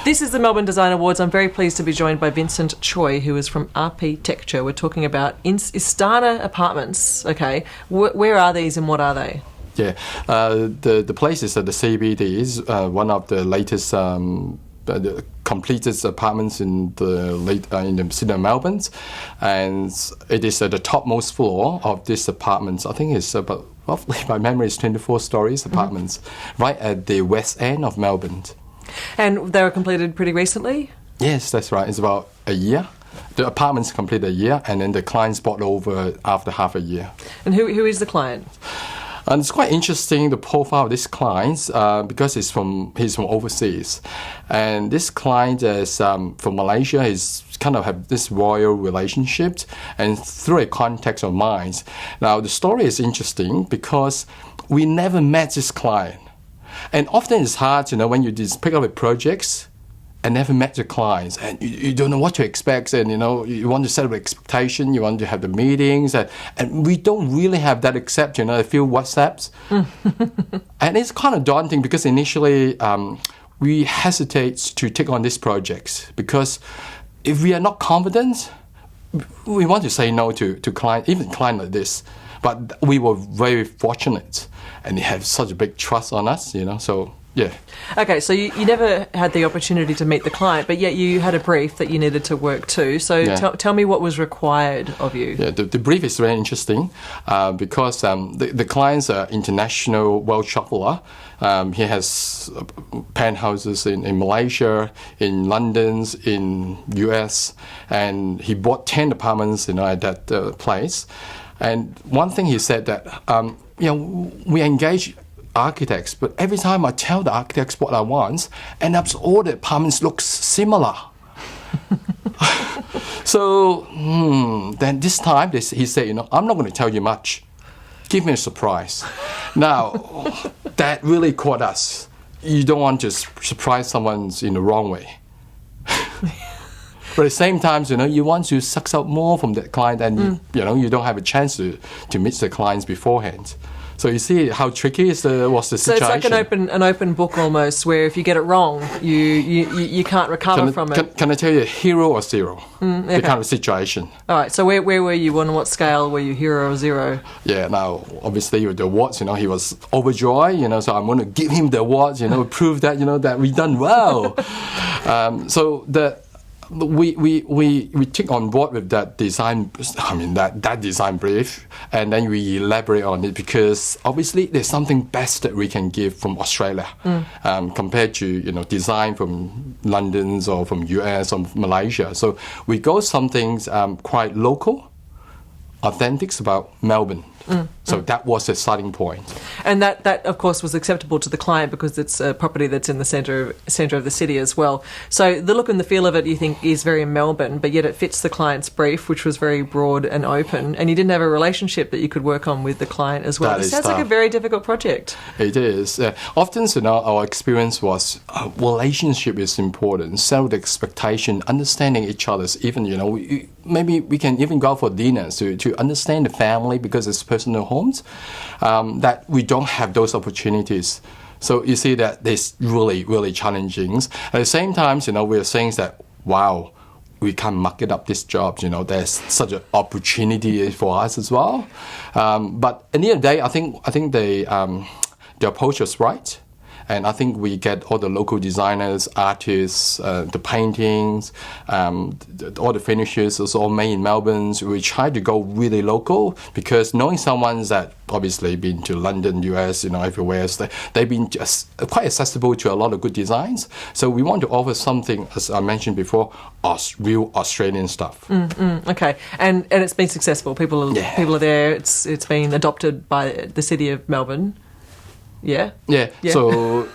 This is the Melbourne Design Awards. I'm very pleased to be joined by Vincent Choi, who is from Rptecture. We're talking about Istana apartments. Okay, where are these and what are they? Yeah, the place is at the CBD is one of the latest the completed apartments in the city of Melbourne, and it is at the topmost floor of this apartments. I think it's about, roughly by memory, it's 24 stories apartments, right at the west end of Melbourne. And they were completed pretty recently? Yes, that's right. It's about a year. The apartments complete a year, and then the clients bought over after half a year. And who is the client? And it's quite interesting, the profile of this client, because he's from overseas. And this client is from Malaysia. He's kind of have this royal relationship, and through a context of mine. Now, the story is interesting because we never met this client. And often it's hard, when you just pick up with projects and never met the clients, and you don't know what to expect, and you want to set up expectation, you want to have the meetings, and we don't really have that except a few WhatsApps. And it's kind of daunting because initially we hesitate to take on these projects because if we are not confident, we want to say no to client, even client like this. But we were very fortunate, and they have such a big trust on us, so yeah. Okay, so you never had the opportunity to meet the client, but yet you had a brief that you needed to work to. So yeah. Tell me what was required of you. Yeah, the brief is very interesting because the client's an international world traveler. He has penthouses in Malaysia, in London, in US, and he bought 10 apartments at that place. And one thing he said that, we engage architects, but every time I tell the architects what I want, and all the apartments look similar. So then this time he said, I'm not going to tell you much. Give me a surprise. Now, that really caught us. You don't want to surprise someone in the wrong way. But at the same time, you want to suck out more from the client, and you don't have a chance to meet the clients beforehand. So you see how tricky was the situation. So it's like an open book almost, where if you get it wrong, you can't recover from it. Can I tell you, hero or zero? Okay. The kind of situation. All right. So where were you? On what scale were you, hero or zero? Yeah. Now, obviously, with the awards, he was overjoyed. So I'm going to give him the awards. Prove that that we done well. So we take on board with that design. That design brief, and then we elaborate on it because obviously there's something best that we can give from Australia compared to design from London or from US or Malaysia. So we go something quite local, authentic about Melbourne. So that was the starting point. And that of course was acceptable to the client because it's a property that's in the centre of the city as well. So the look and the feel of it, you think, is very Melbourne, but yet it fits the client's brief, which was very broad and open, and you didn't have a relationship that you could work on with the client as well. It sounds like a very difficult project. It is. Often, our experience was relationship is important, set the expectation, understanding each other's, even, maybe we can even go for dinners to understand the family because it's personal homes, that we don't have those opportunities. So you see that it's really, really challenging. At the same time, we're saying that, wow, we can't market up this job. There's such an opportunity for us as well. But at the end of the day, I think the approach was right. And I think we get all the local designers, artists, the paintings, all the finishes is all made in Melbourne. We try to go really local because knowing someone's that obviously been to London, US, everywhere, they've been just quite accessible to a lot of good designs. So we want to offer something, as I mentioned before, real Australian stuff. Okay, and it's been successful. People are there. It's been adopted by the city of Melbourne. Yeah. So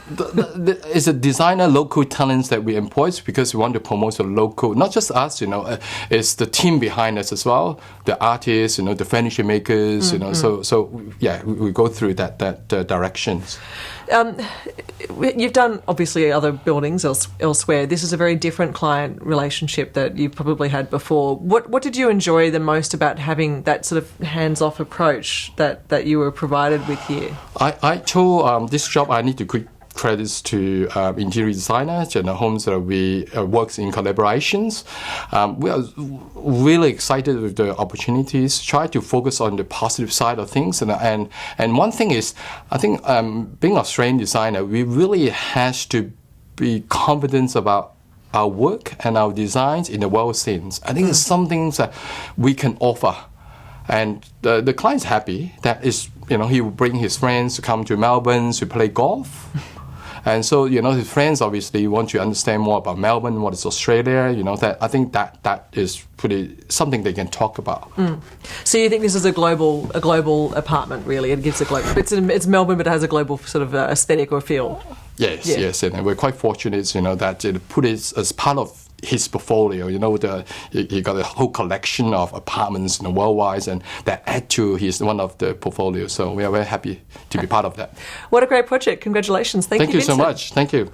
it's a designer local talents that we employ because we want to promote the local, not just us, it's the team behind us as well, the artists, the furniture makers, So yeah, we go through that directions. You've done obviously other buildings elsewhere. This is a very different client relationship that you probably had before. What did you enjoy the most about having that sort of hands-off approach that you were provided with here? I told this job I need to credits to interior designers and homes that we works in collaborations. We are really excited with the opportunities. Try to focus on the positive side of things, and one thing is, I think being Australian designer, we really has to be confident about our work and our designs in the world scenes. I think it's some things that we can offer. And the client's happy that is, he will bring his friends to come to Melbourne to play golf. And so, his friends obviously want to understand more about Melbourne, what is Australia, that I think that is pretty something they can talk about. So you think this is a global apartment, really? It gives a global, it's Melbourne, but it has a global sort of aesthetic or feel. Yes, and we're quite fortunate, that it put it as part of his portfolio. He got a whole collection of apartments worldwide, and that add to one of the portfolios. So we are very happy to be part of that. What a great project! Congratulations! Thank you so much. Thank you.